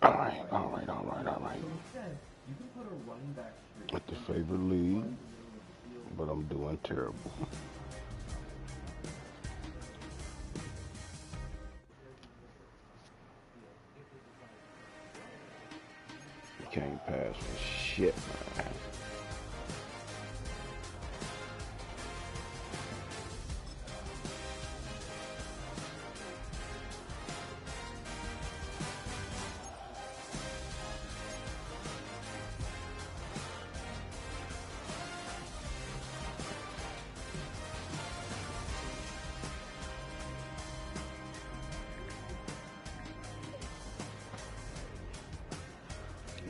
Alright. With the favorite league, but I'm doing terrible. You can't pass for shit, man.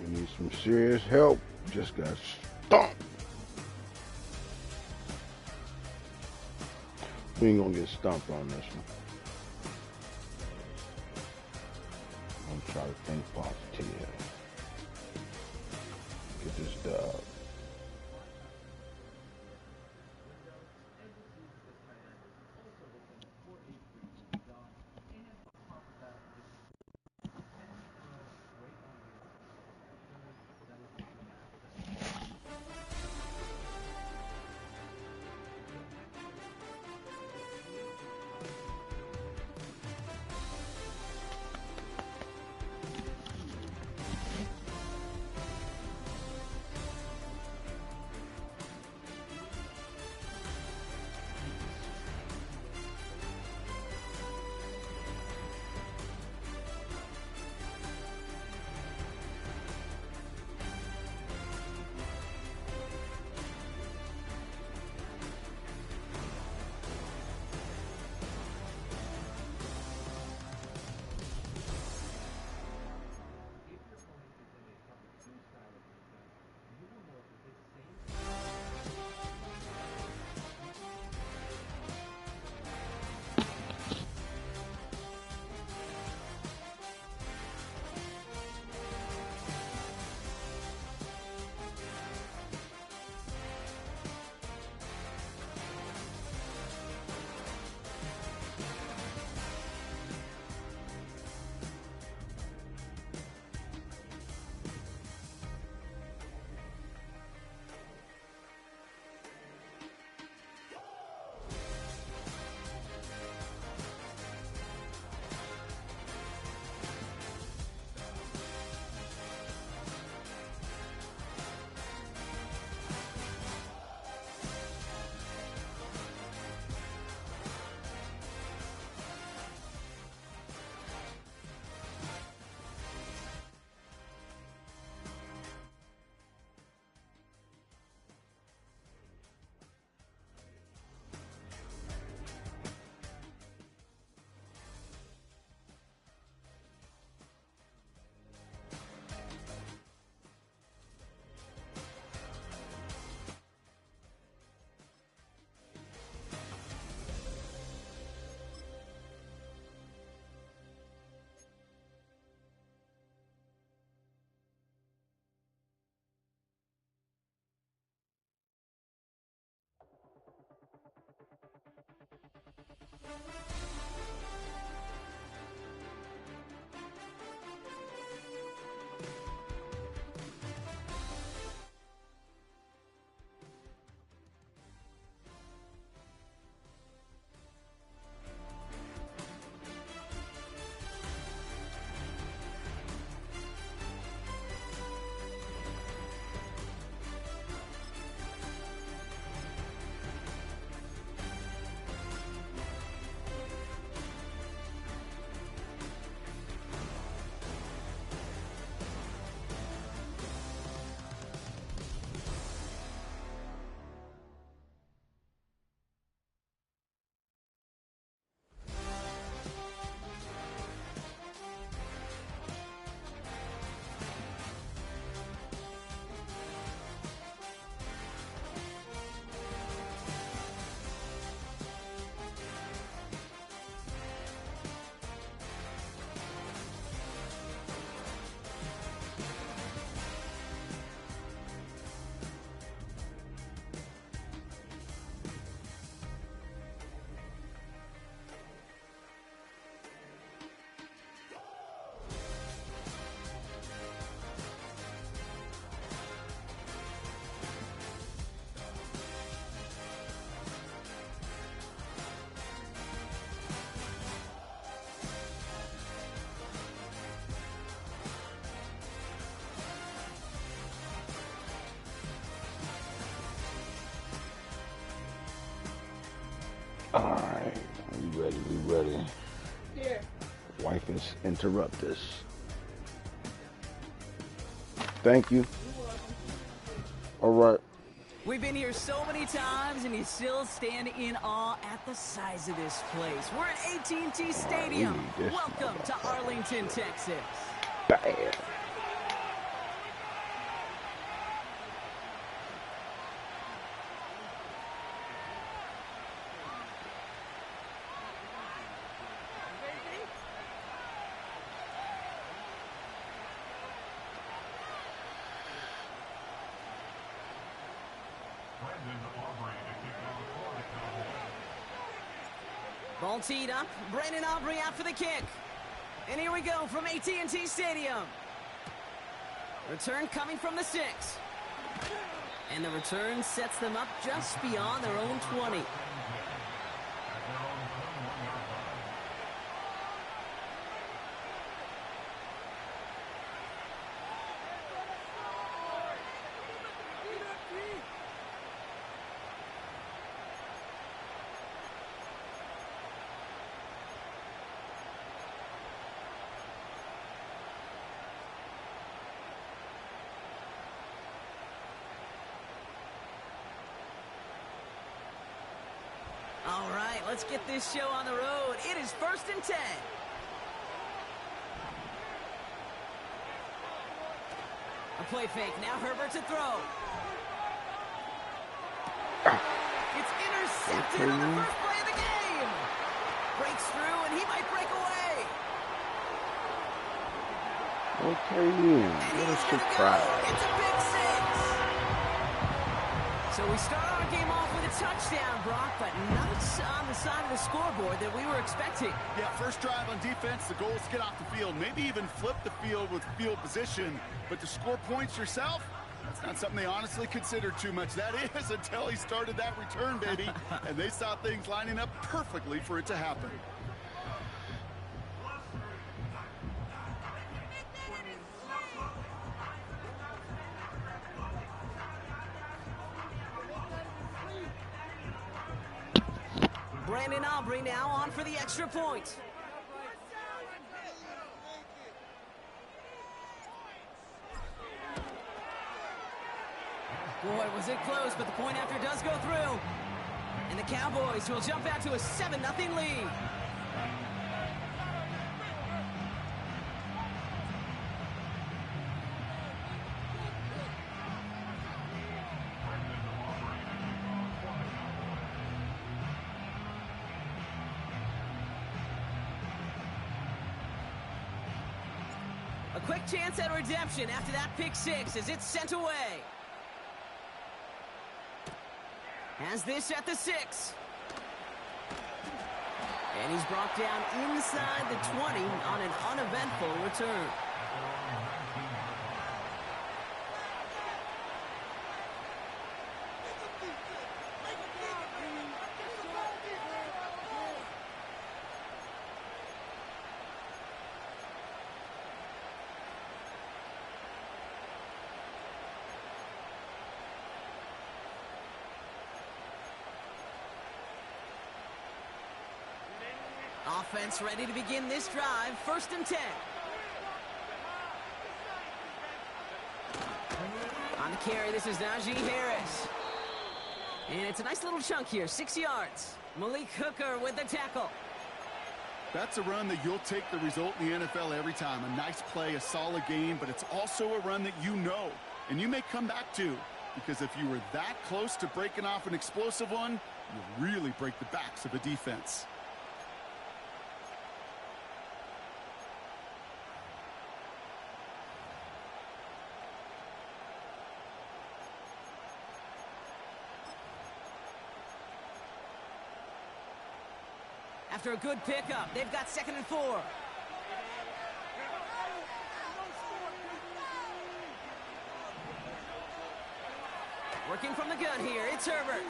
We need some serious help. Just got stomped. We ain't gonna get stomped on this one. I'm gonna try to think positive. Get this dub. Alright, we ready, we ready. Yeah. Wife is interrupt this. Thank you. Alright. We've been here so many times, and you still stand in awe at the size of this place. We're at AT&T Stadium. Welcome to Arlington, Texas. Bad. Ball teed up. Brandon Aubrey out for the kick. And here we go from AT&T Stadium. Return coming from the 6. And the return sets them up just beyond their own 20. All right, let's get this show on the road. It is 1st and 10. A play fake. Now Herbert to throw. It's intercepted on the first play of the game. Breaks through, and he might break away. Okay, then. What a surprise. It's a big 6. So we start our game off with a touchdown, Brock, but not on the side of the scoreboard that we were expecting. Yeah, first drive on defense, the goal is to get off the field, maybe even flip the field with field position, but to score points yourself, that's not something they honestly consider too much. That is until he started that return, baby, and they saw things lining up perfectly for it to happen. Brandon Aubrey now on for the extra point. Boy, was it close, but the point after does go through. And the Cowboys will jump out to a 7-0 lead. A quick chance at redemption after that pick 6 as it's sent away. Has this at the 6. And he's brought down inside the 20 on an uneventful return. Offense ready to begin this drive. 1st and 10. On the carry, this is Najee Harris. And it's a nice little chunk here, 6 yards. Malik Hooker with the tackle. That's a run that you'll take the result in the NFL every time. A nice play, a solid game, but it's also a run that you know, and you may come back to, because if you were that close to breaking off an explosive one, you really break the backs of a defense. After a good pickup, they've got 2nd and 4. Working from the gun here, it's Herbert.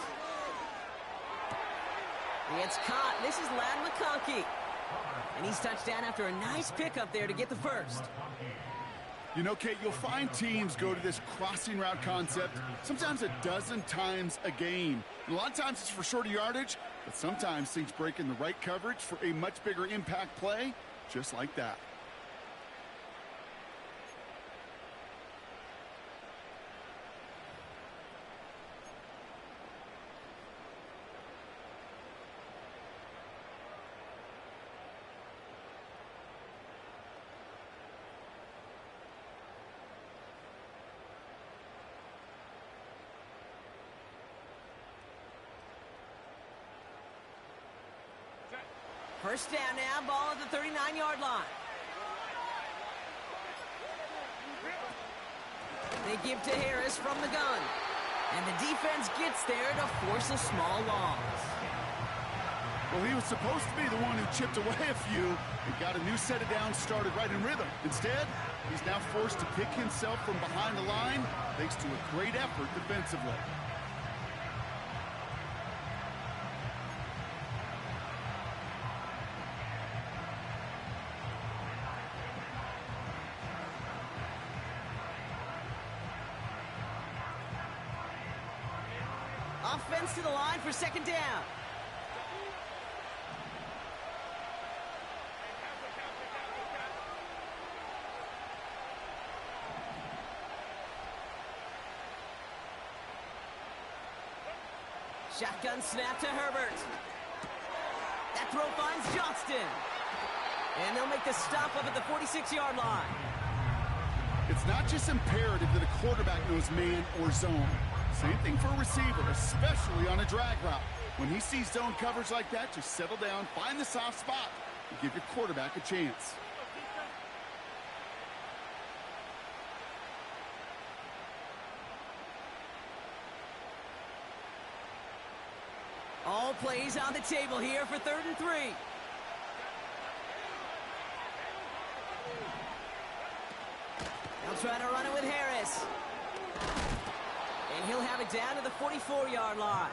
It's caught. This is Ladd McConkey. And he's touched down after a nice pickup there to get the 1st. You know, Kate, you'll find teams go to this crossing route concept sometimes a dozen times a game. And a lot of times it's for shorter yardage, But sometimes things break in the right coverage for a much bigger impact play, just like that. First down now, ball at the 39-yard line. They give to Harris from the gun. And the defense gets there to force a small loss. Well, he was supposed to be the one who chipped away a few and got a new set of downs started right in rhythm. Instead, he's now forced to pick himself from behind the line thanks to a great effort defensively. Offense to the line for second down. Shotgun snap to Herbert. That throw finds Johnston. And they'll make the stop up at the 46-yard line. It's not just imperative that a quarterback knows man or zone. Same thing for a receiver, especially on a drag route. When he sees zone coverage like that, just settle down, find the soft spot, and give your quarterback a chance. All plays on the table here for 3rd and 3. They'll try to run it with Harris. And he'll have it down to the 44-yard line.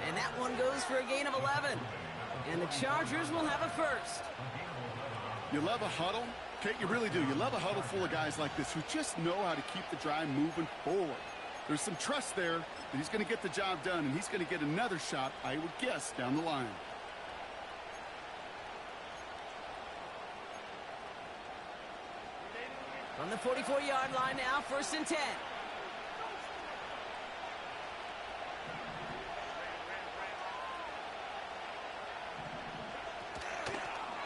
And that one goes for a gain of 11. And the Chargers will have a first. You love a huddle? Kate, you really do. You love a huddle full of guys like this who just know how to keep the drive moving forward. There's some trust there that he's going to get the job done, and he's going to get another shot, I would guess, down the line. From the 44-yard line now, 1st and 10.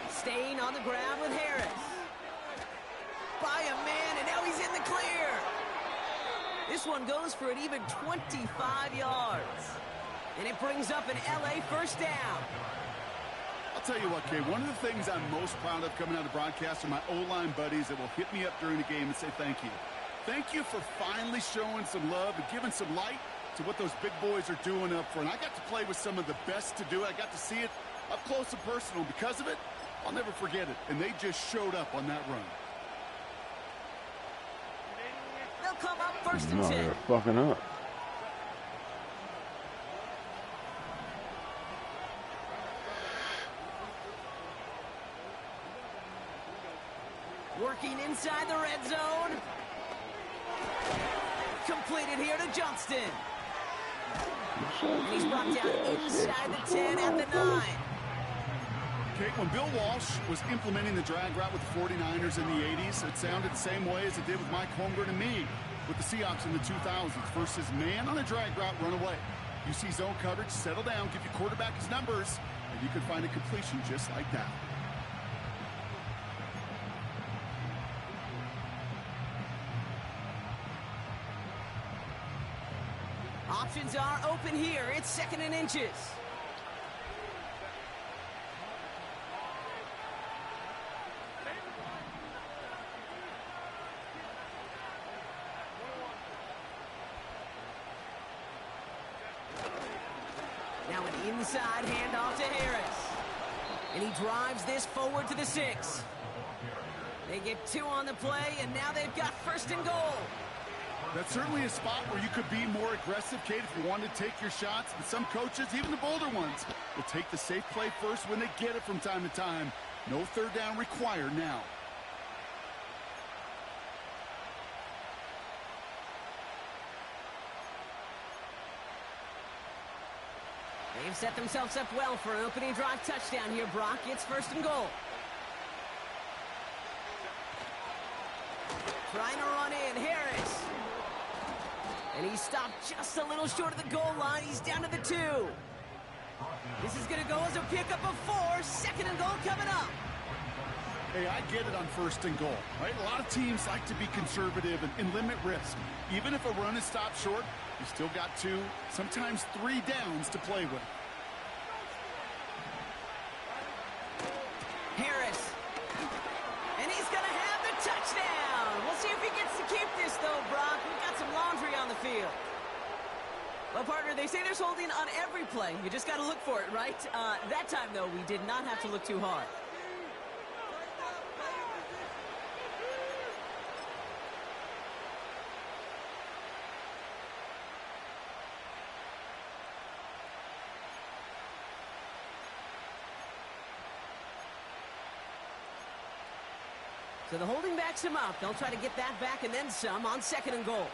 Staying on the ground with Harris. By a man, and now he's in the clear. This one goes for an even 25 yards. And it brings up an LA first down. I'll tell you what, Kay, one of the things I'm most proud of coming out of broadcast are my O-line buddies that will hit me up during the game and say thank you. Thank you for finally showing some love and giving some light to what those big boys are doing up front. I got to play with some of the best to do it. I got to see it up close and personal. Because of it, I'll never forget it. And they just showed up on that run. They'll come up 1st and 10. They're fucking up. Working inside the red zone. Completed here to Johnston. And he's brought down inside the 10 at the 9. Okay, when Bill Walsh was implementing the drag route with the 49ers in the 80s, it sounded the same way as it did with Mike Holmgren and me with the Seahawks in the 2000s. Versus man on a drag route, run away. You see zone coverage, settle down, give your quarterback his numbers, and you can find a completion just like that. Options are open here. It's 2nd and inches. Now an inside handoff to Harris. And he drives this forward to the 6. They get 2 on the play, and now they've got 1st and goal. That's certainly a spot where you could be more aggressive, Kate, if you wanted to take your shots. But some coaches, even the bolder ones, will take the safe play first when they get it from time to time. No 3rd down required now. They've set themselves up well for an opening drive touchdown here, Brock. It's 1st and goal. Trying to run in, Harris. And he stopped just a little short of the goal line. He's down to the 2. This is going to go as a pickup of 4. 2nd and goal coming up. Hey, I get it on 1st and goal, right? A lot of teams like to be conservative and limit risk. Even if a run is stopped short, you still got 2, sometimes 3 downs to play with. Harris. And he's going to have the touchdown. We'll see if he gets to keep this, though, Brock. We've got some laundry on the field. Well, partner, they say there's holding on every play. You just got to look for it, right? That time, though, we did not have to look too hard. So the holding backs him up. They'll try to get that back and then some on 2nd and goal.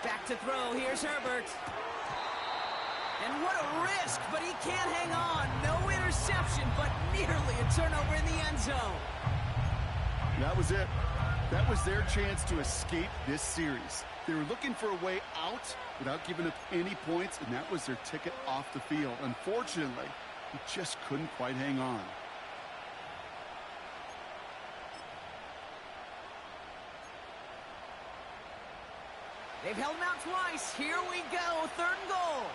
Back to throw. Here's Herbert. And what a risk, but he can't hang on. No interception, but nearly a turnover in the end zone. That was it. That was their chance to escape this series. They were looking for a way out without giving up any points, and that was their ticket off the field. Unfortunately, he just couldn't quite hang on. They've held him out twice. Here we go. 3rd and goal.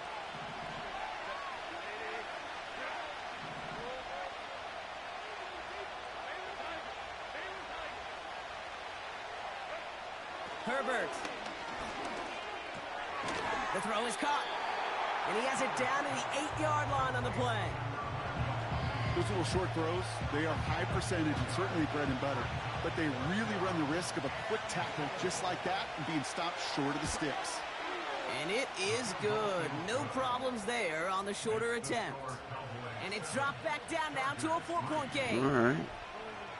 Herbert. The throw is caught. And he has it down to the 8-yard line on the play. Those little short throws, they are high percentage and certainly bread and butter. But they really run the risk of a quick tackle just like that and being stopped short of the sticks. And it is good. No problems there on the shorter attempt. And it's dropped back down now to a 4-point game. All right.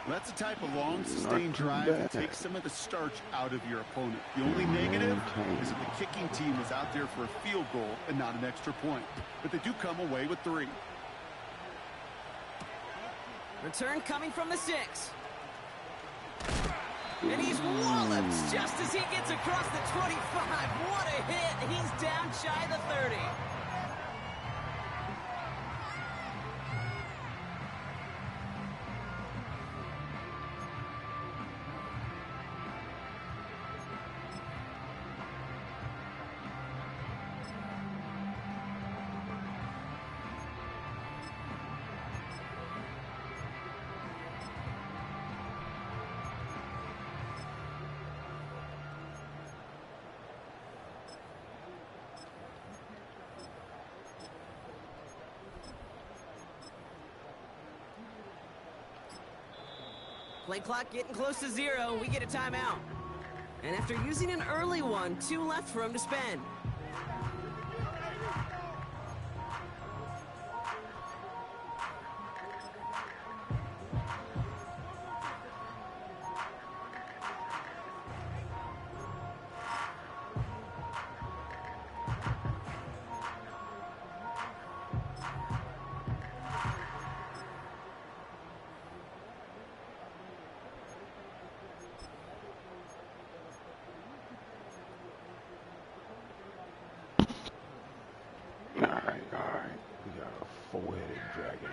Well, that's a type of long, sustained drive that takes some of the starch out of your opponent. The only negative is that the kicking team was out there for a field goal and not an extra point. But they do come away with 3. Return coming from the 6. And he's walloped just as he gets across the 25. What a hit. He's down shy of the 30. Play clock getting close to 0. We get a timeout. And after using an early one, 2 left for him to spend.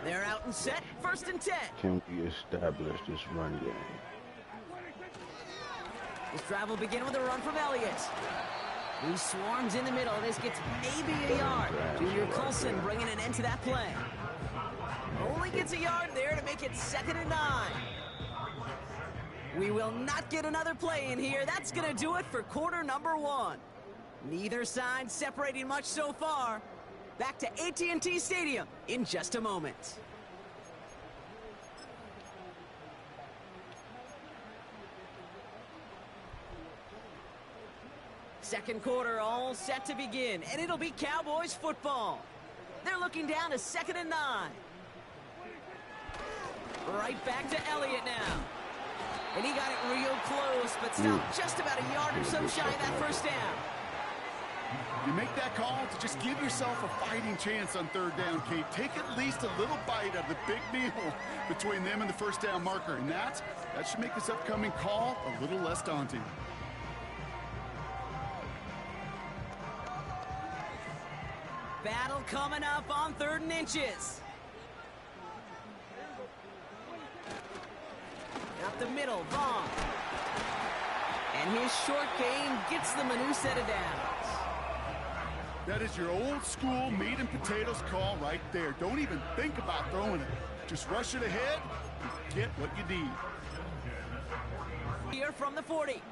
They're out and set. 1st and 10. Can we establish this run game? This drive will begin with a run from Elliott. He swarms in the middle. This gets maybe a yard. Junior Colson bringing an end to that play. Only gets a yard there to make it 2nd and 9. We will not get another play in here. That's going to do it for quarter number 1. Neither side separating much so far. Back to AT&T Stadium in just a moment. Second quarter all set to begin, and it'll be Cowboys football. They're looking down to 2nd and 9. Right back to Elliott now. And he got it real close, but stopped just about a yard or so shy of that first down. You make that call to just give yourself a fighting chance on third down, Kate. Take at least a little bite of the big meal between them and the first down marker. And that should make this upcoming call a little less daunting. Battle coming up on 3rd and inches. Up the middle, Vaughn. And his short game gets them a new set of downs. That is your old school meat and potatoes call right there. Don't even think about throwing it. Just rush it ahead and get what you need. Here from the 40.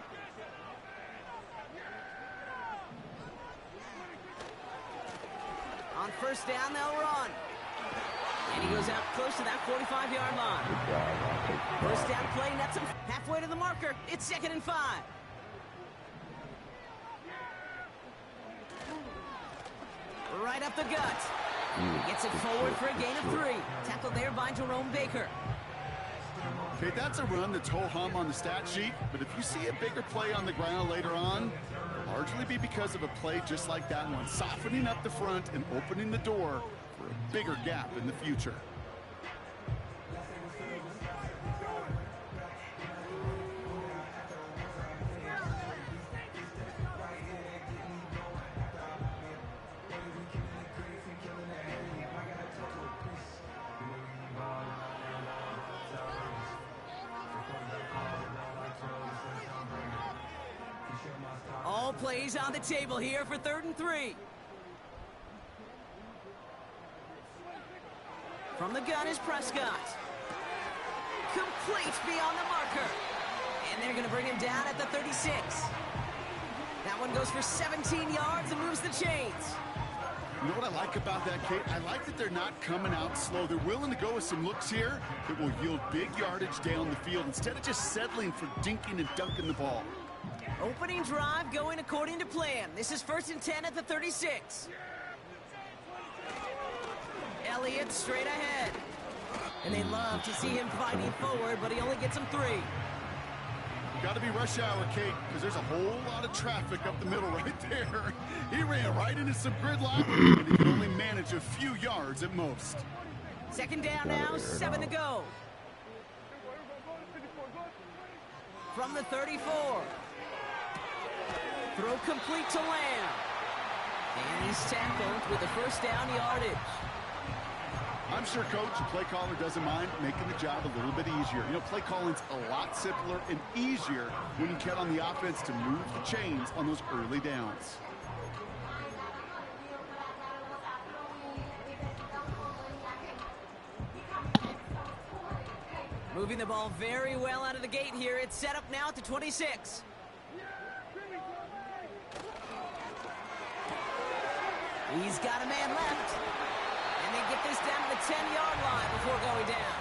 On first down, they'll run. And he goes out close to that 45-yard line. First down play nets him halfway to the marker. It's 2nd and 5. Right up the gut. Gets it forward for a gain of 3. Tackled there by Jerome Baker. Okay, that's a run that's ho-hum on the stat sheet, but if you see a bigger play on the ground later on, it'll largely be because of a play just like that one, softening up the front and opening the door for a bigger gap in the future. All plays on the table here for 3rd and 3. From the gun is Prescott. Complete beyond the marker. And they're going to bring him down at the 36. That one goes for 17 yards and moves the chains. You know what I like about that, Kate? I like that they're not coming out slow. They're willing to go with some looks here that will yield big yardage down the field instead of just settling for dinking and dunking the ball. Opening drive going according to plan. This is 1st and 10 at the 36. Elliott straight ahead. And they love to see him fighting forward, but he only gets him 3. Got to be rush hour, Kate, because there's a whole lot of traffic up the middle right there. He ran right into some gridlock, and he can only manage a few yards at most. 2nd down now, 7 to go. From the 34. Throw complete to Lamb. And he's tackled with the first down yardage. I'm sure, Coach, the play caller doesn't mind making the job a little bit easier. You know, play calling's a lot simpler and easier when you count on the offense to move the chains on those early downs. Moving the ball very well out of the gate here. It's set up now at the 26. He's got a man left. And they get this down to the 10-yard line before going down.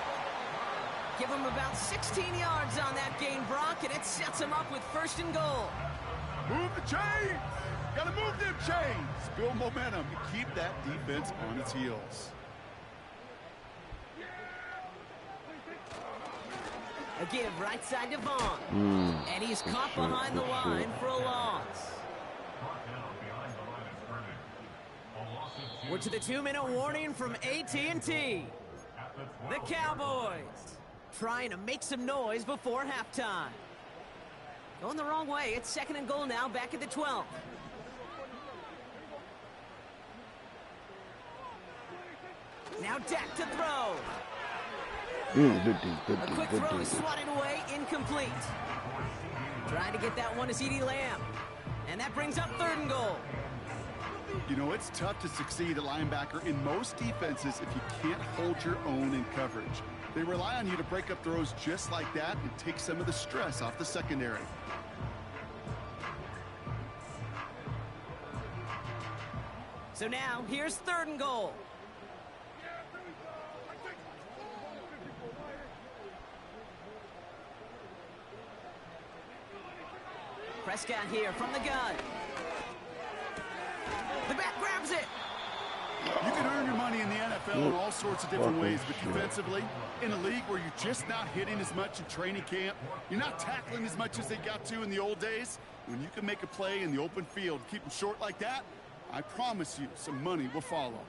Give him about 16 yards on that gain, Brock, and it sets him up with 1st and goal. Move the chains! Gotta move them chains! Build momentum and keep that defense on its heels. A give right side to Vaughn. And he's caught behind the line for a loss. We're to the 2-minute warning from AT&T. The Cowboys trying to make some noise before halftime. Going the wrong way. It's 2nd and goal now, back at the 12. Now Dak to throw. A quick throw is swatted away, incomplete. Trying to get that one to CeeDee Lamb. And that brings up 3rd and goal. You know, it's tough to succeed at linebacker in most defenses if you can't hold your own in coverage. They rely on you to break up throws just like that and take some of the stress off the secondary. So now, here's 3rd and goal. Prescott here from the gun. The back grabs it. You can earn your money in the NFL NFL in all sorts of different ways, but defensively, in a league where you're just not hitting as much in training camp, you're not tackling as much as they got to in the old days, when you can make a play in the open field, keep them short like that, I promise you some money will follow.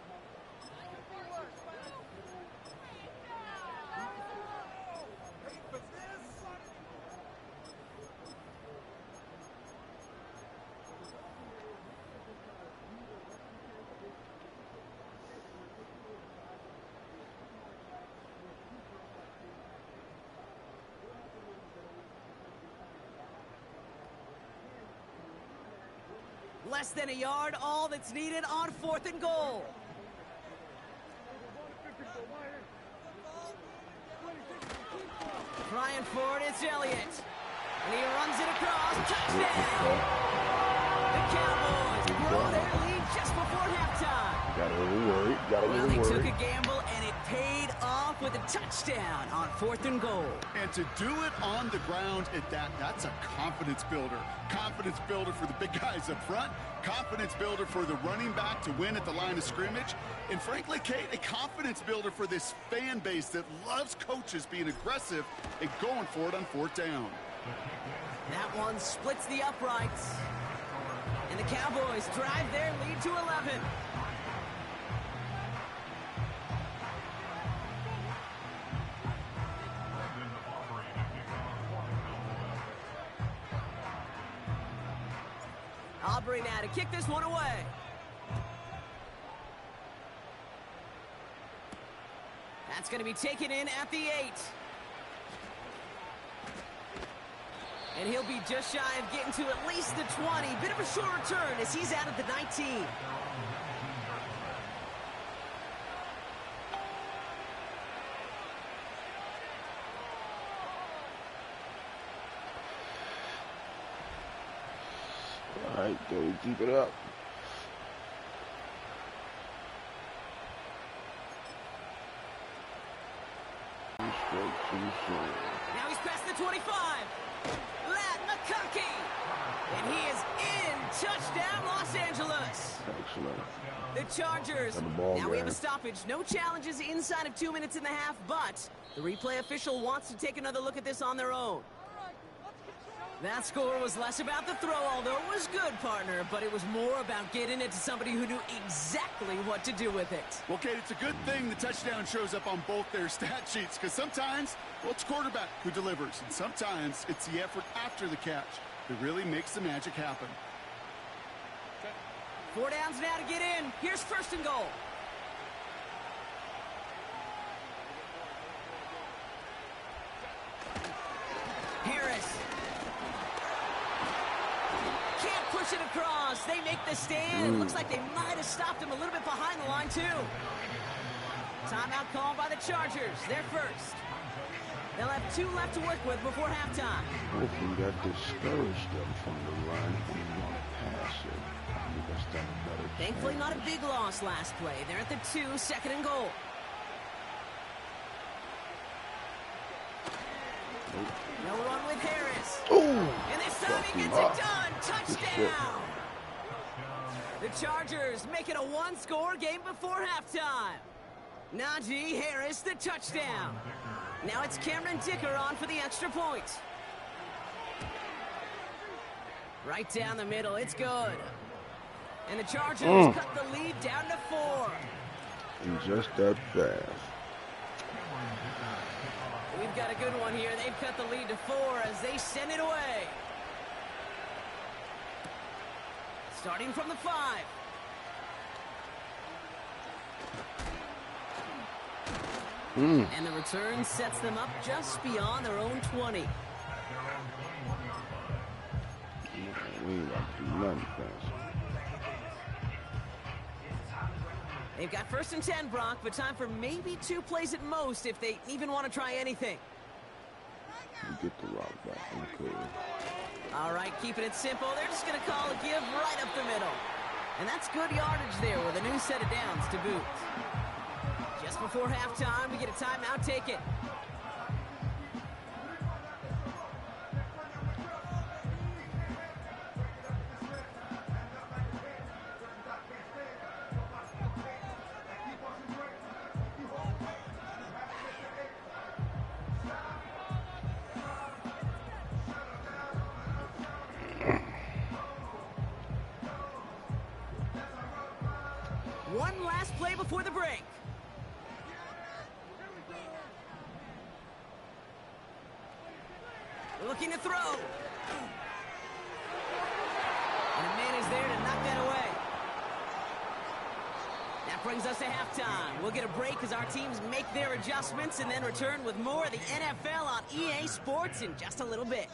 Less than a yard, all that's needed on 4th and goal. Trying for it, it's Elliott. And he runs it across. Touchdown! The Cowboys grow their lead just before halftime. Got a little worried. Well, they took a gamble, and it paid off with a touchdown on 4th and goal. And to do it on the ground at that, that's a confidence builder. Confidence builder for the big guys up front. Confidence builder for the running back to win at the line of scrimmage. And frankly, Kate, a confidence builder for this fan base that loves coaches being aggressive and going for it on 4th down. That one splits the uprights. And the Cowboys drive their lead to 11. Aubrey now to kick this one away. That's going to be taken in at the 8. And he'll be just shy of getting to at least the 20. Bit of a short return as he's out of the 19. All right, go keep it up. Now he's past the 25. Lat McConkey. And he is in. Touchdown, Los Angeles. Excellent. The Chargers. Now we have a stoppage. No challenges inside of 2 minutes and a half, but the replay official wants to take another look at this on their own. That score was less about the throw, although it was good, partner, but it was more about getting it to somebody who knew exactly what to do with it. Well, Kate, it's a good thing the touchdown shows up on both their stat sheets, because sometimes, well, it's quarterback who delivers, and sometimes it's the effort after the catch that really makes the magic happen. 4 downs now to get in. Here's 1st and goal. Harris. Can't push it across. They make the stand. It looks like they might have stopped him a little bit behind the line, too. Timeout called by the Chargers. They're first. They'll have 2 left to work with before halftime. Hopefully that discouraged them from the run and want to pass it. Thankfully, not a big loss last play. They're at the 2, 2nd and goal. No run with Harris. Ooh, and this time he gets it done. Touchdown. The Chargers make it a 1-score game before halftime. Najee Harris, the touchdown. Now it's Cameron Dicker on for the extra point. Right down the middle. It's good. And the Chargers cut the lead down to 4. And just that fast. We've got a good one here. They've cut the lead to 4 as they send it away. Starting from the 5. And the return sets them up just beyond their own 20. We ain't got to do nothing fast. They've got 1st and 10, Brock, but time for maybe 2 plays at most if they even want to try anything. We get the rock back. Okay. All right, keeping it simple. They're just going to call a give right up the middle. And that's good yardage there with a new set of downs to boot. Just before halftime, we get a timeout. Take it. One last play before the break. Looking to throw. And a man is there to knock that away. That brings us to halftime. We'll get a break as our teams make their adjustments and then return with more of the NFL on EA Sports in just a little bit.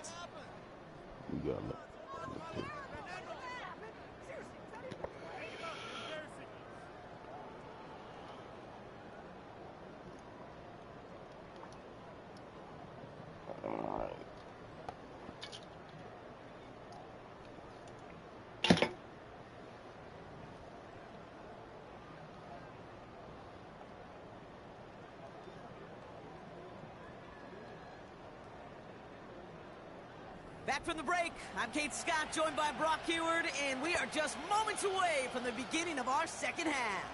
We got it. Back from the break, I'm Kate Scott, joined by Brock Heward, and we are just moments away from the beginning of our second half.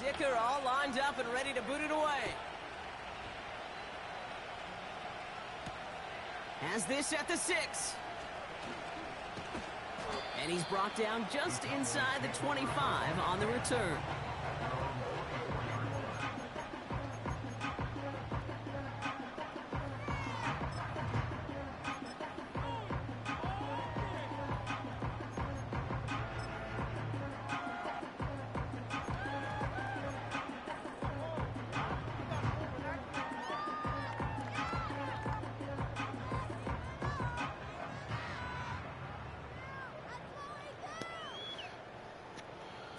Dicker all lined up and ready to boot it away. Has this at the 6. And he's brought down just inside the 25 on the return.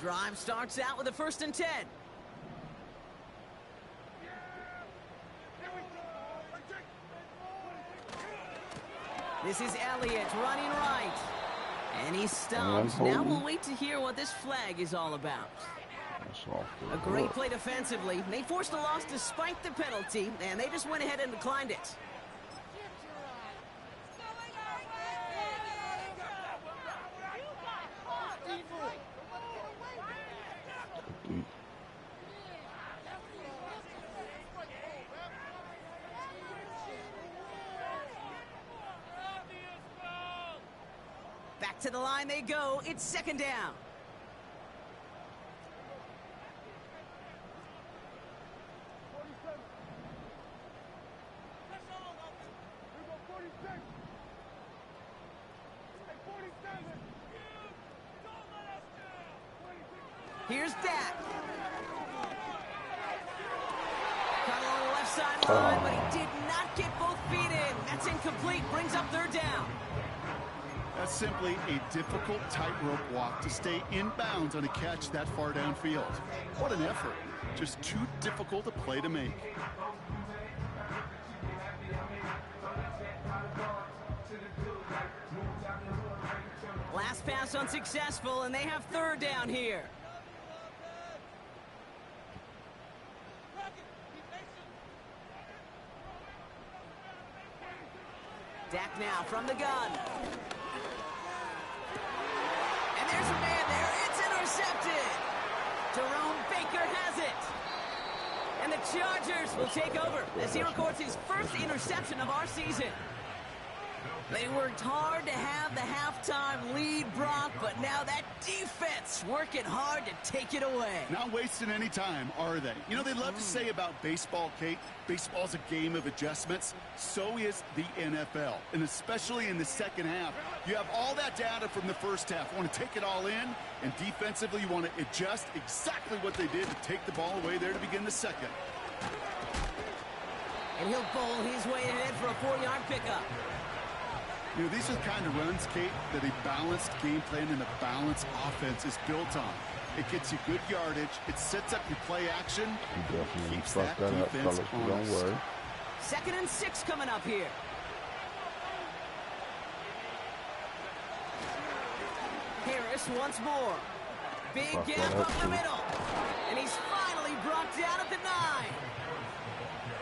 Drive starts out with a 1st and 10. This is Elliott running right. And he stops. Now we'll wait to hear what this flag is all about. A great play defensively. They forced a loss despite the penalty, and they just went ahead and declined it. Back to the line they go. It's 2nd down. Here's Dak. Caught along the left sideline, but he did not get both feet in. That's incomplete. Brings up 3rd down. That's simply a difficult tightrope walk to stay in bounds on a catch that far downfield. What an effort. Just too difficult a play to make. Last pass unsuccessful, and they have 3rd down here. Dak now from the gun. And there's a man there. It's intercepted. Jerome Baker has it. And the Chargers will take over as he records his 1st interception of our season. They worked hard to have the halftime lead, Brock, but now that defense working hard to take it away. Not wasting any time, are they? You know, they love to say about baseball, Kate, baseball's a game of adjustments. So is the NFL, and especially in the second half. You have all that data from the first half. You want to take it all in, and defensively you want to adjust exactly what they did to take the ball away there to begin the second. And he'll bowl his way ahead for a 4-yard pickup. You know, these are the kind of runs, Kate, that a balanced game plan and a balanced offense is built on. It gets you good yardage. It sets up your play action. Definitely Keeps fuck that that up, defense fellas. honest. Don't worry. 2nd and 6 coming up here. Harris once more. Big gap up the middle. And he's finally brought down at the 9.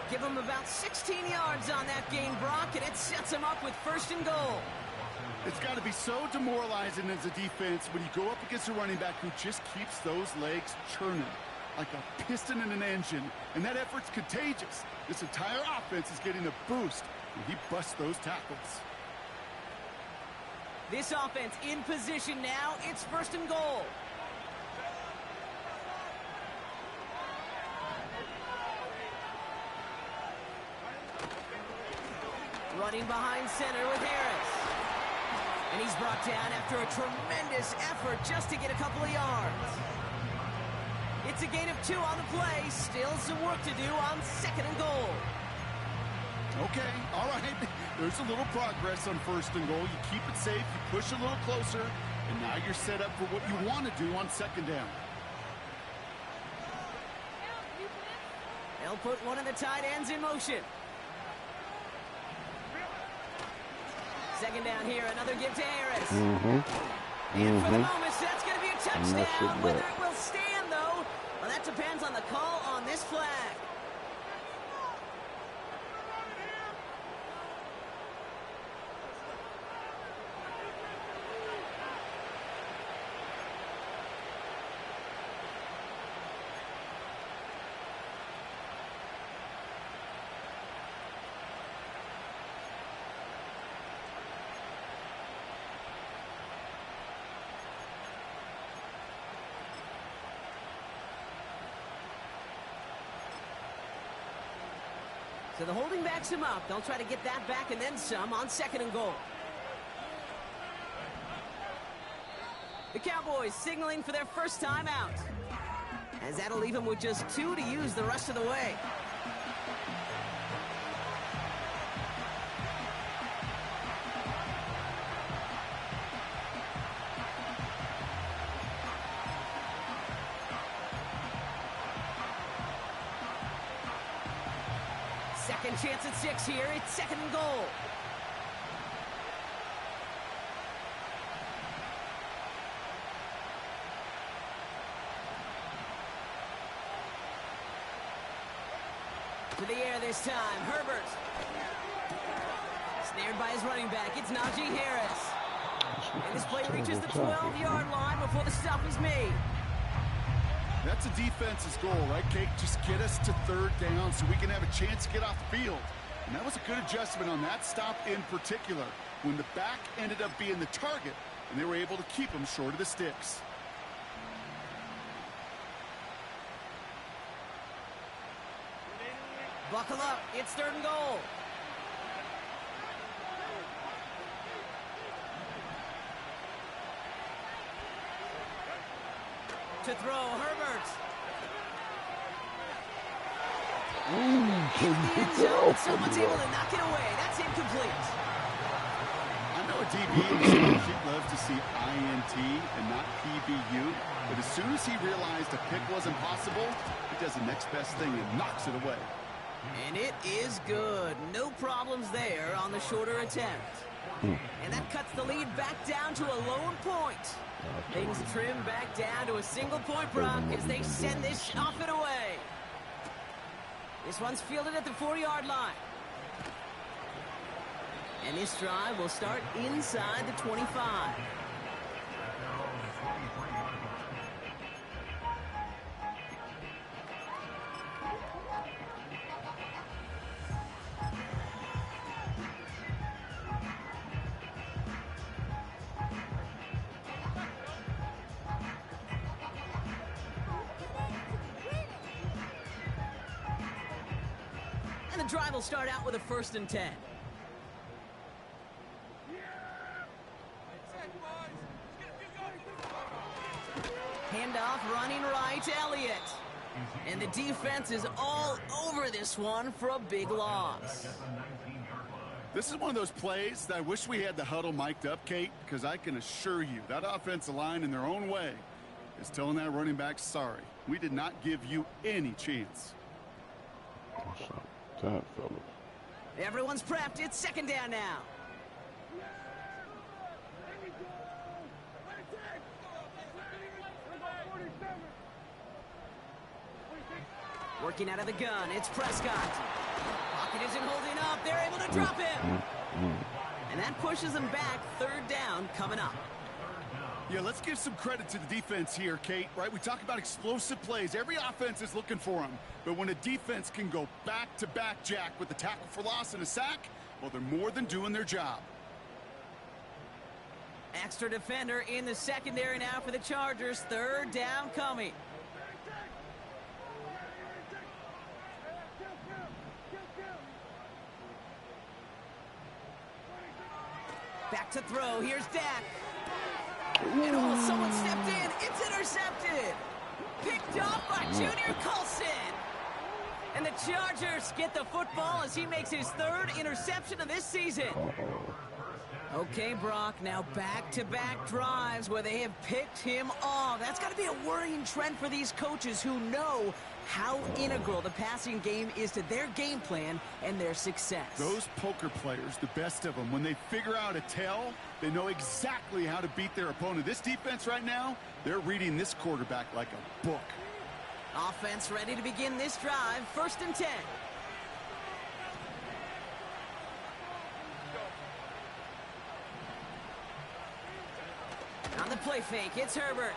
Give him about 16 yards on that gain, Brock, and it sets him up with 1st and goal. It's got to be so demoralizing as a defense when you go up against a running back who just keeps those legs churning. like a piston in an engine, and that effort's contagious. This entire offense is getting a boost when he busts those tackles. This offense in position now. It's 1st and goal. Running behind center with Harris. And he's brought down after a tremendous effort just to get a couple of yards. It's a gain of 2 on the play. Still some work to do on 2nd and goal. Okay, all right. There's a little progress on 1st and goal. You keep it safe, you push a little closer, and now you're set up for what you want to do on 2nd down. They'll put one of the tight ends in motion. 2nd down here, another give to Harris. And for the moment, that's going to be a touchdown. Whether it will stand, though, well, that depends on the call on this flag. So the holding backs him up. They'll try to get that back and then some on 2nd and goal. The Cowboys signaling for their first time out, as that'll leave them with just 2 to use the rest of the way. Second chance at 6 here. It's 2nd and goal. To the air this time. Herbert. Snared by his running back. It's Najee Harris. And this play reaches the 12-yard line before the stop is made. That's a defense's goal, right, Kate? Just get us to 3rd down so we can have a chance to get off the field. And that was a good adjustment on that stop in particular, when the back ended up being the target, and they were able to keep him short of the sticks. Buckle up. It's 3rd and goal. To throw, Herbert. In the end zone, someone's able to knock it away. That's incomplete. I know a DB in the sheet loves to see INT and not PBU, but as soon as he realized a pick wasn't possible, he does the next best thing and knocks it away. And it is good. No problems there on the shorter attempt. And that cuts the lead back down to a lone point. Things trim back down to a single-point Brock as they send this off and away. This one's fielded at the 4-yard line. And this drive will start inside the 25. And the drive will start out with a 1st and 10. Handoff running right, Elliott. And the defense is all over this one for a big loss. This is one of those plays that I wish we had the huddle mic'd up, Kate, because I can assure you that offensive line in their own way is telling that running back, sorry, we did not give you any chance. That fellas. Everyone's prepped. It's 2nd down now. Working out of the gun. It's Prescott. Pocket isn't holding up. They're able to drop him. And that pushes them back. 3rd down coming up. Yeah, let's give some credit to the defense here, Kate, right? We talk about explosive plays. Every offense is looking for them. But when a defense can go back-to-back, Jack, with a tackle for loss and a sack, well, they're more than doing their job. Extra defender in the secondary now for the Chargers. Third down coming. Back to throw. Here's Dak. And oh, someone stepped in. It's intercepted. Picked off by Junior Colson. And the Chargers get the football as he makes his third interception of this season. Okay, Brock, now back-to-back drives where they have picked him off. That's got to be a worrying trend for these coaches who know how integral the passing game is to their game plan and their success. Those poker players, the best of them, when they figure out a tell, they know exactly how to beat their opponent. This defense right now, they're reading this quarterback like a book. Offense ready to begin this drive. 1st and 10. On the play fake, it's Herbert.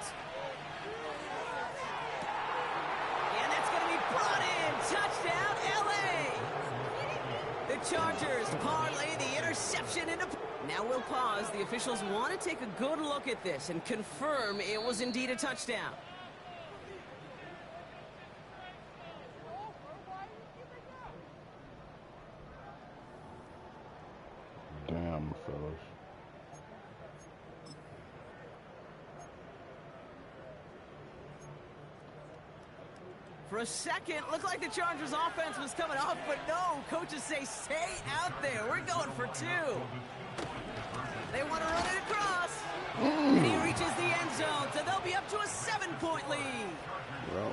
And that's going to be brought in. Touchdown, L.A. The Chargers parlay the interception into... Now we'll pause. The officials want to take a good look at this and confirm it was indeed a touchdown. Damn, fellas. For a second, looked like the Chargers offense was coming off, but no, coaches say stay out there. We're going for 2. They want to run it across. And he reaches the end zone, so they'll be up to a 7-point lead. Well,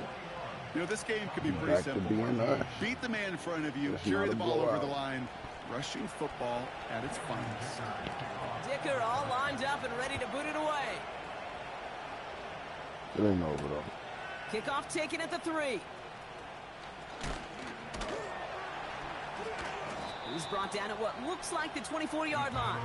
you know, this game could be pretty back simple. to being us. Beat the man in front of you, It's carry not the a ball over blowout. the line. Rushing football at its finest. Dicker all lined up and ready to boot it away. It ain't over, though. Kickoff taken at the 3. He's brought down at what looks like the 24-yard line.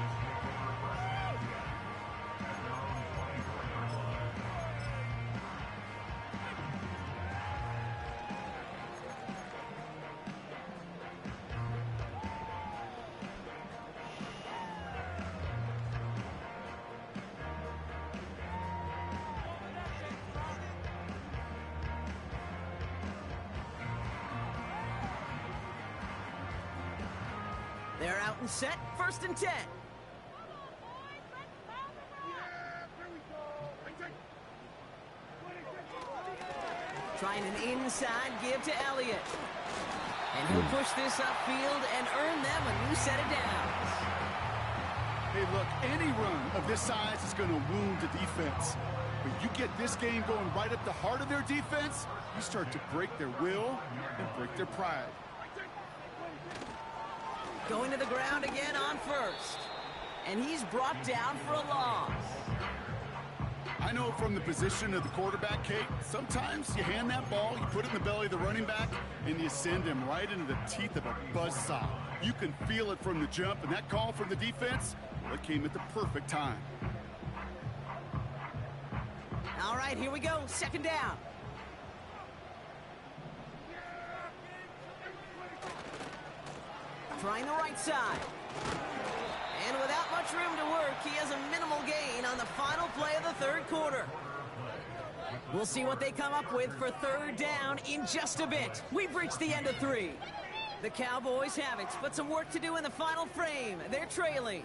They're out and set. 1st and 10. Trying an inside give to Elliott. And he'll push this upfield and earn them a new set of downs. Hey, look, any run of this size is going to wound the defense. But you get this game going right up the heart of their defense, you start to break their will and break their pride. Going to the ground again on 1st. And he's brought down for a loss. I know from the position of the quarterback, Kate, sometimes you hand that ball, you put it in the belly of the running back, and you send him right into the teeth of a buzzsaw. You can feel it from the jump, and that call from the defense, well, it came at the perfect time. All right, here we go. 2nd down. Trying the right side. And without much room to work, he has a minimal gain on the final play of the 3rd quarter. We'll see what they come up with for 3rd down in just a bit. We've reached the end of 3. The Cowboys have it, but some work to do in the final frame. They're trailing.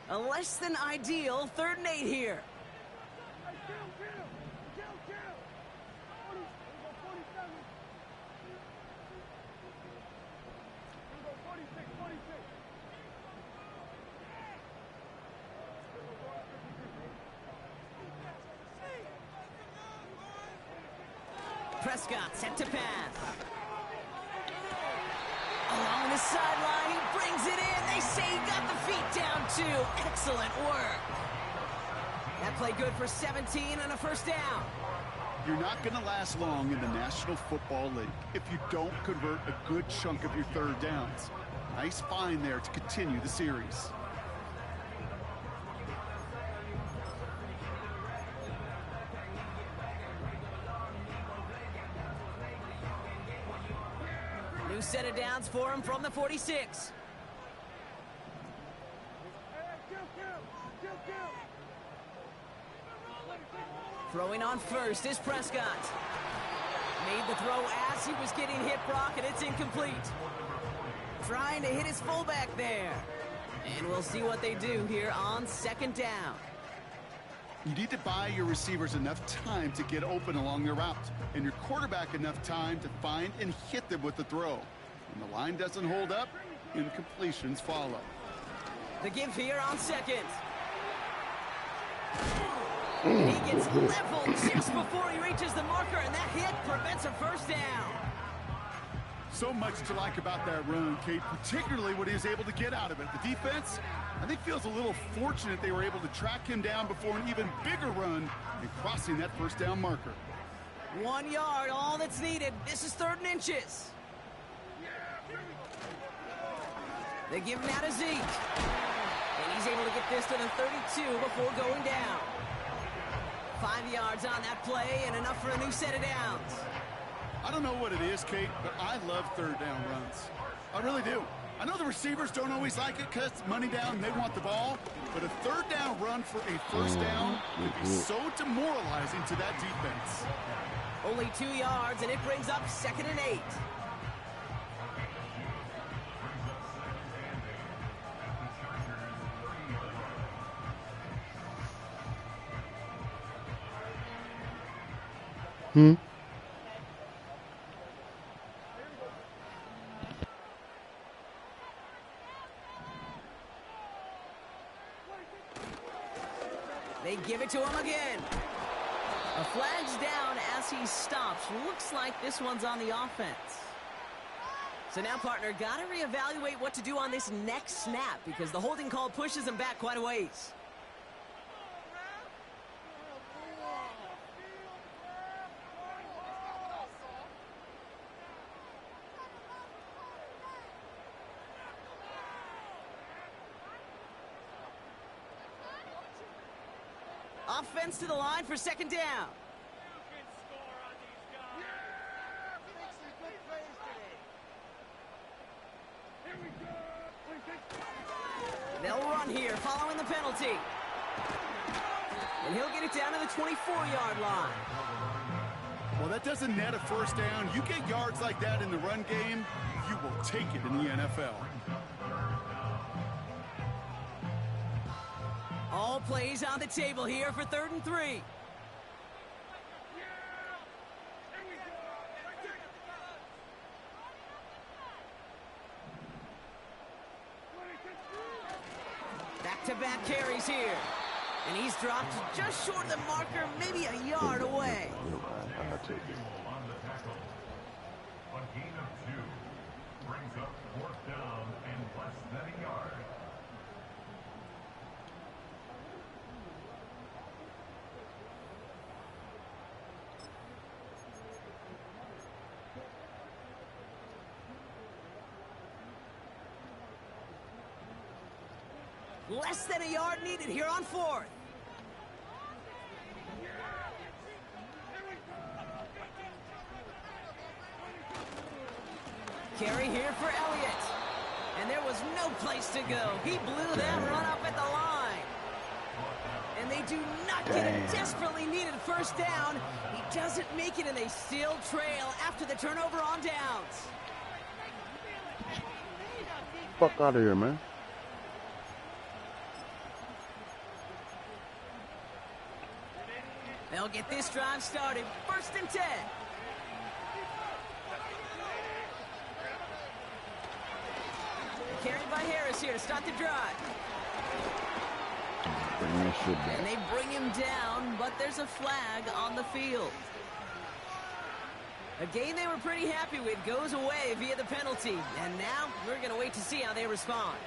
A less than ideal 3rd and 8 here. Prescott set to pass. Along the sideline, he brings it in. They say he got the feet down too. Excellent work. That play good for 17 and a 1st down. You're not going to last long in the National Football League if you don't convert a good chunk of your 3rd downs. Nice find there to continue the series. New set of downs for him from the 46. Throwing on first is Prescott. Made the throw as he was getting hit, Brock, and it's incomplete. Trying to hit his fullback there. And we'll see what they do here on second down. You need to buy your receivers enough time to get open along their route, and your quarterback enough time to find and hit them with the throw. When the line doesn't hold up, incompletions follow. The give here on second. He gets leveled just before he reaches the marker, and that hit prevents a first down. So much to like about that run, Kate, particularly what he was able to get out of it. The defense, I think, feels a little fortunate they were able to track him down before an even bigger run and crossing that first down marker. 1 yard, all that's needed. This is 3rd and inches. They give him out to Zeke. And he's able to get this to the 32 before going down. 5 yards on that play and enough for a new set of downs. I don't know what it is, Kate, but I love 3rd down runs. I really do. I know the receivers don't always like it because it's money down and they want the ball, but a 3rd down run for a first down would be so demoralizing to that defense. Only 2 yards, and it brings up 2nd and 8. They give it to him again. A flag's down as he stops. Looks like this one's on the offense. So now, partner, got to reevaluate what to do on this next snap because the holding call pushes him back quite a ways. Offense to the line for 2nd down. They'll run here following the penalty. And he'll get it down to the 24-yard line. Well, that doesn't net a first down. You get yards like that in the run game, you will take it in the NFL. All plays on the table here for 3rd and 3. Back-to-back carries here. And he's dropped just short of the marker, maybe a yard away. I'll take it. A gain of 2 brings up 4th down and less than a yard. Less than a yard needed here on 4th. Carry here for Elliott. And there was no place to go. He blew that run up at the line. And they do not get a desperately needed first down. He doesn't make it, and they still trail after the turnover on downs. Fuck out of here, man. They'll get this drive started. 1st and 10. Carried by Harris here to start the drive. Bring that shit back. And they bring him down, but there's a flag on the field. A game they were pretty happy with goes away via the penalty. And now we're going to wait to see how they respond.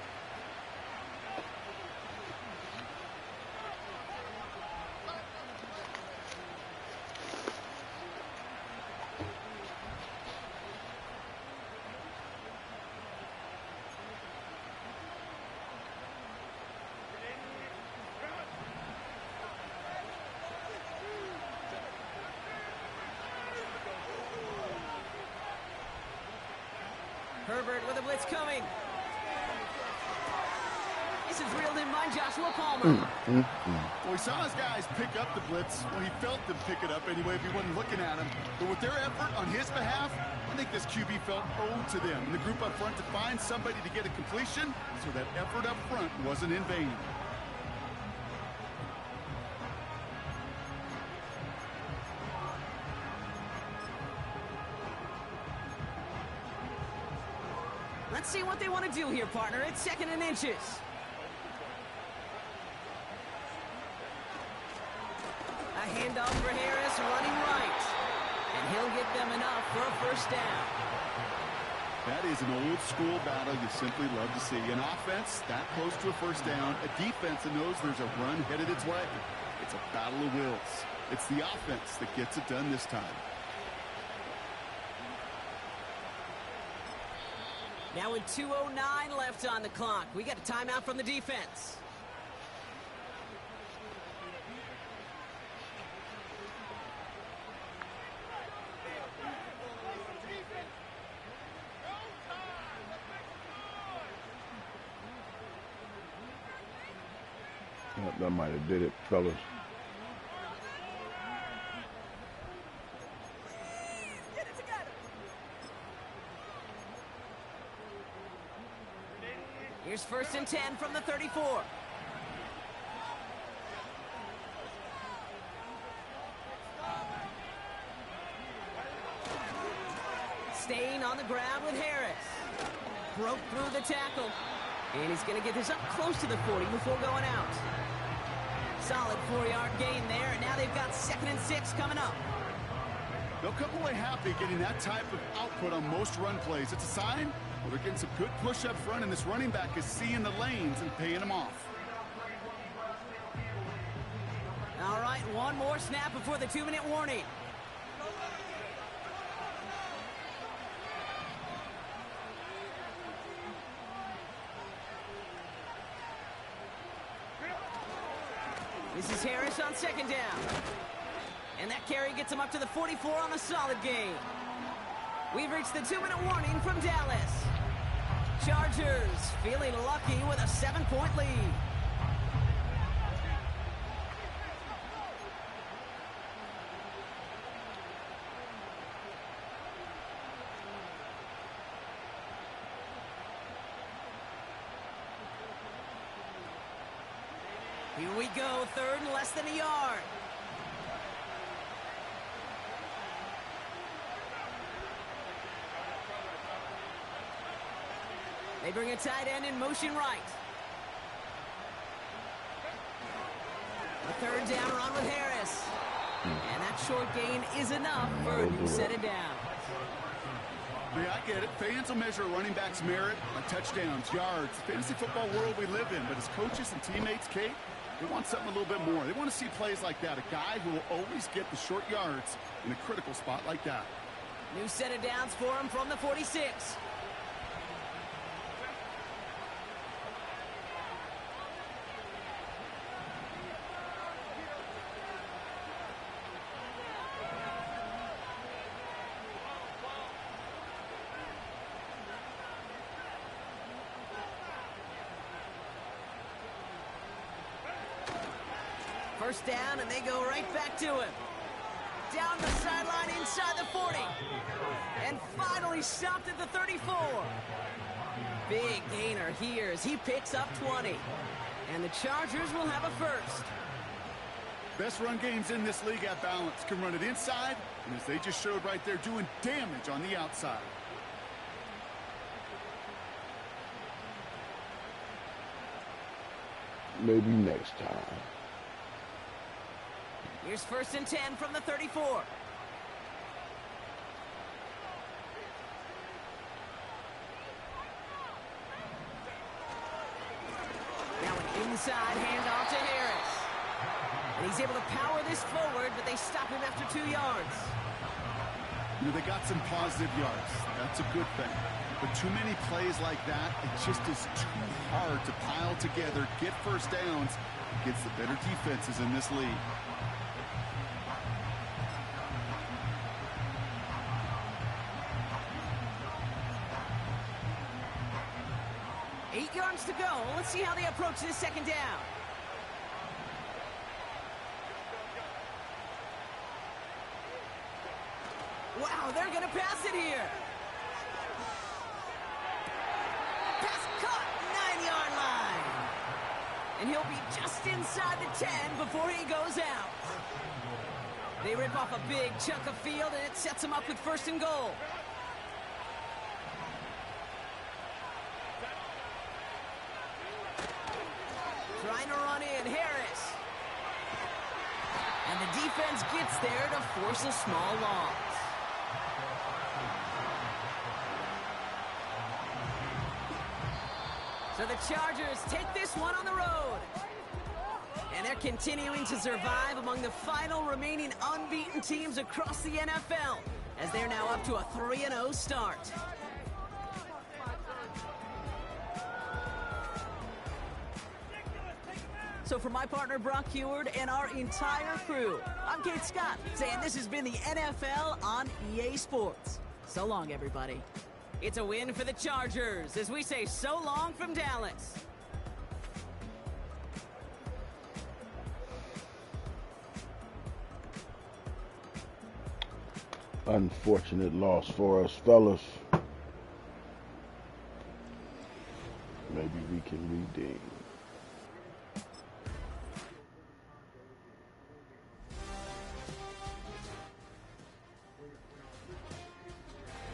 Herbert with a blitz coming. This is reeled in by Joshua Palmer. Well, he saw his guys pick up the blitz. Well, he felt them pick it up anyway if he wasn't looking at him. But with their effort on his behalf, I think this QB felt owed to them and the group up front to find somebody to get a completion, so that effort up front wasn't in vain. Let's see what they want to do here, partner. It's 2nd and inches. A handoff for Harris, running right. And he'll get them enough for a first down. That is an old school battle you simply love to see. An offense that close to a first down, a defense that knows there's a run headed its way. It's a battle of wills. It's the offense that gets it done this time. Now with 2:09 left on the clock, we got a timeout from the defense. That might have did it, fellas. Here's 1st and 10 from the 34. Staying on the ground with Harris. Broke through the tackle. And he's going to get this up close to the 40 before going out. Solid 4-yard gain there, and now they've got 2nd and 6 coming up. They'll come away happy getting that type of output on most run plays. It's a sign, well, they're getting some good push up front, and this running back is seeing the lanes and paying them off. All right, one more snap before the 2-minute warning. This is Harris on 2nd down. And that carry gets him up to the 44 on a solid gain. We've reached the 2-minute warning from Dallas. Chargers feeling lucky with a 7-point lead. Here we go, 3rd and less than a yard. They bring a tight end in motion right. A 3rd down run with Harris. And that short gain is enough for a new set it down. Yeah, I get it. Fans will measure a running back's merit by touchdowns, yards, the fantasy football world we live in. But as coaches and teammates, Kate, they want something a little bit more. They want to see plays like that. A guy who will always get the short yards in a critical spot like that. New set of downs for him from the 46. First down, and they go right back to him. Down the sideline inside the 40. And finally stopped at the 34. Big gainer here as he picks up 20. And the Chargers will have a first. Best run games in this league at balance. Can run it inside, and as they just showed right there, doing damage on the outside. Maybe next time. Here's 1st and 10 from the 34. Now an inside handoff to Harris. And he's able to power this forward, but they stop him after 2 yards. You know, they got some positive yards. That's a good thing. But too many plays like that, it just is too hard to pile together, get first downs against the better defenses in this league. 8 yards to go. Let's see how they approach this second down. Wow, they're going to pass it here. Pass caught, 9-yard line. And he'll be just inside the 10 before he goes out. They rip off a big chunk of field, and it sets them up with 1st and goal. Trying to run in, Harris. And the defense gets there to force a small loss. So the Chargers take this one on the road. And they're continuing to survive among the final remaining unbeaten teams across the NFL, as they're now up to a 3-0 start. So for my partner Brock Heward and our entire crew, I'm Kate Scott, saying this has been the NFL on EA Sports. So long, everybody. It's a win for the Chargers as we say so long from Dallas. Unfortunate loss for us, fellas. Maybe we can redeem.